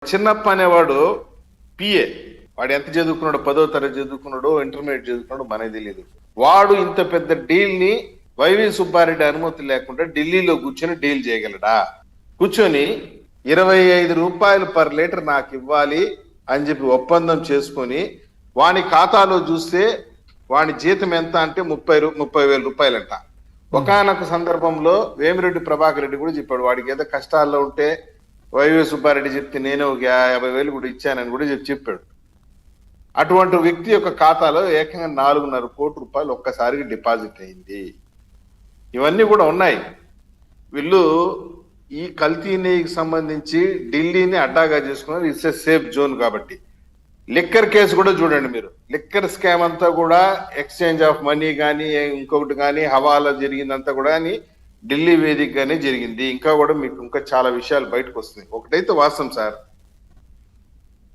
చిన్నప్ప అనేవాడు పిఏ, వాడు ఎంత చదువుకున్నాడు, 10వ తరగతి చదువుకున్నాడు, ఇంటర్మీడియట్ చదువుకున్నాడు మనకి తెలియదు. వాడు ఇంత పెద్ద డీల్ ని వైవి సుబ్బారెడ్డి అనుమతి లేకుండా ఢిల్లీలో కూర్చొని డీల్ చేయగలడా? కూర్చొని 25 రూపాయలు పర్ లీటర్ నాకు ఇవ్వాలి అని చెప్పి ఒప్పందం చేసుకొని వాని ఖాతాలో చూస్తే వాని జీతం ఎంత అంటే 30,000 రూపాయలంట. ఒకానొక సందర్భంలో వేమిరెడ్డి ప్రభాకర్ రెడ్డి కూడా చెప్పాడు, వాడికి ఏదో కష్టాల్లో ఉంటే వైవి సుబ్బారెడ్డి చెప్తే నేనే ఒక 50,000 కూడా ఇచ్చానని కూడా చెప్పాడు. అటువంటి వ్యక్తి యొక్క ఖాతాలో ఏకంగా 4.5 కోట్ల రూపాయలు ఒక్కసారికి డిపాజిట్ అయింది. ఇవన్నీ కూడా ఉన్నాయి. వీళ్ళు ఈ కల్తీ నెయ్యికి సంబంధించి ఢిల్లీని అడ్డాగా చేసుకున్నారు. ఇట్స్ ఎ సేఫ్ జోన్ కాబట్టి. లిక్కర్ కేసు కూడా చూడండి మీరు. లిక్కర్ స్కామ్ అంతా కూడా ఎక్స్చేంజ్ ఆఫ్ మనీ కానీ ఇంకొకటి కానీ హవాలా జరిగిందంతా కూడా అని ఢిల్లీ వేదికగానే జరిగింది. ఇంకా కూడా మీకు ఇంకా చాలా విషయాలు బయటకు వస్తున్నాయి. ఒకటైతే వాస్తవం సార్,